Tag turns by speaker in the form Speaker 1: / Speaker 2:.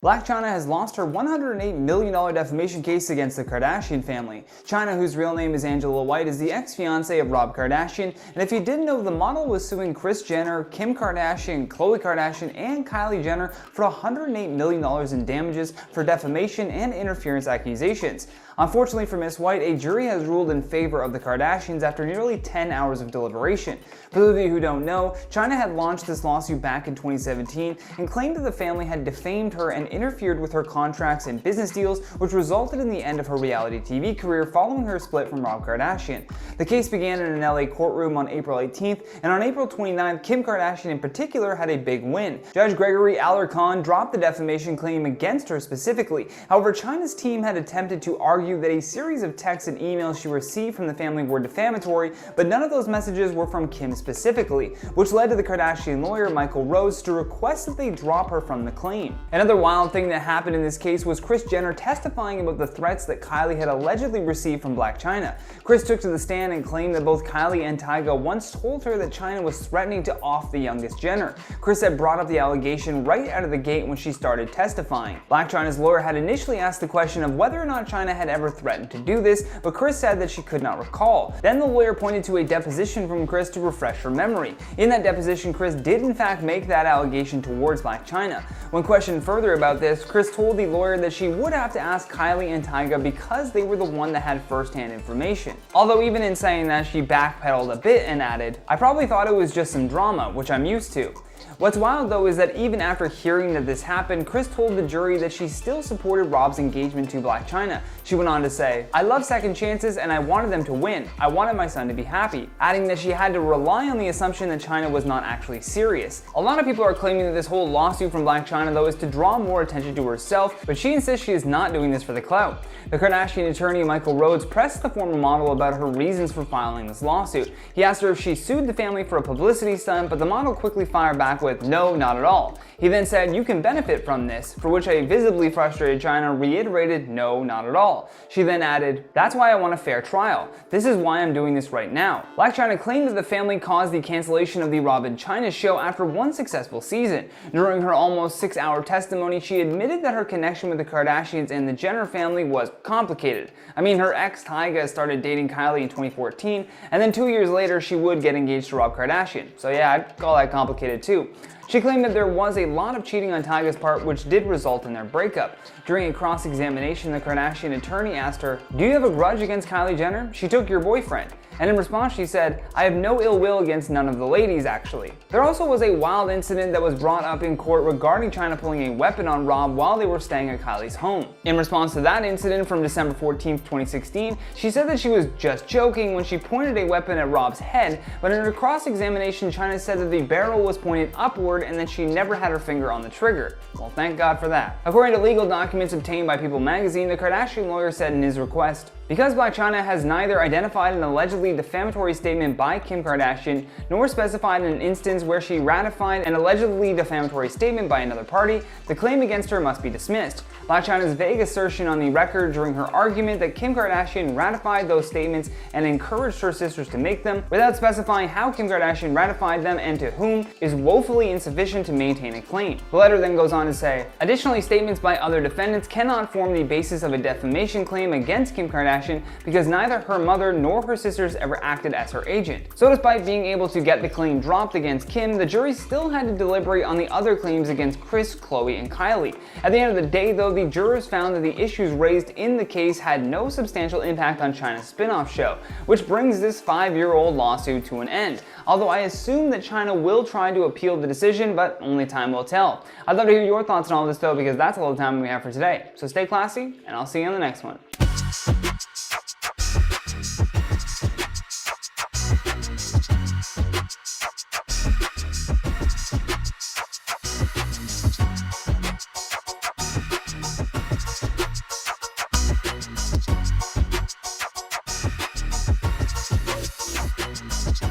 Speaker 1: Blac Chyna has lost her $108 million defamation case against the Kardashian family. Chyna, whose real name is Angela White, is the ex-fiancee of Rob Kardashian, and if you didn't know, the model was suing Kris Jenner, Kim Kardashian, Khloe Kardashian, and Kylie Jenner for $108 million in damages for defamation and interference accusations. Unfortunately for Miss White, a jury has ruled in favor of the Kardashians after nearly 10 hours of deliberation. For those of you who don't know, Chyna had launched this lawsuit back in 2017 and claimed that the family had defamed her and interfered with her contracts and business deals, which resulted in the end of her reality TV career following her split from Rob Kardashian. The case began in an LA courtroom on April 18th, and on April 29th, Kim Kardashian in particular had a big win. Judge Gregory Alarcon dropped the defamation claim against her specifically. However, Chyna's team had attempted to argue that a series of texts and emails she received from the family were defamatory, but none of those messages were from Kim specifically, which led to the Kardashian lawyer Michael Rose to request that they drop her from the claim. Another wild thing that happened in this case was Kris Jenner testifying about the threats that Kylie had allegedly received from Blac Chyna. Kris took to the stand and claimed that both Kylie and Tyga once told her that Chyna was threatening to off the youngest Jenner. Kris had brought up the allegation right out of the gate when she started testifying. Blac Chyna's lawyer had initially asked the question of whether or not Chyna had ever threatened to do this, but Kris said that she could not recall. Then the lawyer pointed to a deposition from Kris to refresh her memory. In that deposition, Kris did in fact make that allegation towards Blac Chyna. When questioned further about this, Kris told the lawyer that she would have to ask Kylie and Tyga because they were the one that had first-hand information. Although even in saying that, she backpedaled a bit and added, "I probably thought it was just some drama, which I'm used to." What's wild though is that even after hearing that this happened, Kris told the jury that she still supported Rob's engagement to Blac Chyna. She went on to say, "I love second chances and I wanted them to win. I wanted my son to be happy," adding that she had to rely on the assumption that Chyna was not actually serious. A lot of people are claiming that this whole lawsuit from Blac Chyna though is to draw more attention to herself, but she insists she is not doing this for the clout. The Kardashian attorney Michael Rhodes pressed the former model about her reasons for filing this lawsuit. He asked her if she sued the family for a publicity stunt, but the model quickly fired back with, "No, not at all." He then said, "You can benefit from this," for which a visibly frustrated Chyna reiterated, "No, not at all." She then added, "That's why I want a fair trial. This is why I'm doing this right now." Blac Chyna claimed that the family caused the cancellation of the Rob and Chyna show after one successful season. During her almost 6-hour testimony, she admitted that her connection with the Kardashians and the Jenner family was complicated. I mean, her ex Tyga started dating Kylie in 2014, and then 2 years later she would get engaged to Rob Kardashian. So yeah, I'd call that complicated too. She claimed that there was a lot of cheating on Tyga's part, which did result in their breakup. During a cross-examination, the Kardashian attorney asked her, "Do you have a grudge against Kylie Jenner? She took your boyfriend." And in response she said, "I have no ill will against none of the ladies, actually." There also was a wild incident that was brought up in court regarding Chyna pulling a weapon on Rob while they were staying at Kylie's home. In response to that incident from December 14th, 2016, she said that she was just joking when she pointed a weapon at Rob's head, but in her cross-examination, Chyna said that the barrel was pointed upward and that she never had her finger on the trigger. Well, thank God for that. According to legal documents obtained by People magazine, the Kardashian lawyer said in his request, "Because Blac Chyna has neither identified an allegedly defamatory statement by Kim Kardashian, nor specified an instance where she ratified an allegedly defamatory statement by another party, the claim against her must be dismissed." Blac Chyna's vague assertion on the record during her argument that Kim Kardashian ratified those statements and encouraged her sisters to make them, without specifying how Kim Kardashian ratified them and to whom, is woefully insufficient to maintain a claim. The letter then goes on to say, "Additionally, statements by other defendants cannot form the basis of a defamation claim against Kim Kardashian because neither her mother nor her sisters ever acted as her agent." So despite being able to get the claim dropped against Kim, the jury still had to deliberate on the other claims against Kris, Khloe, and Kylie. At the end of the day though, the jurors found that the issues raised in the case had no substantial impact on Chyna's spin-off show, which brings this 5-year-old lawsuit to an end. Although I assume that Chyna will try to appeal the decision, but only time will tell. I'd love to hear your thoughts on all this though, because that's all the time we have for today. So stay classy, and I'll see you on the next one.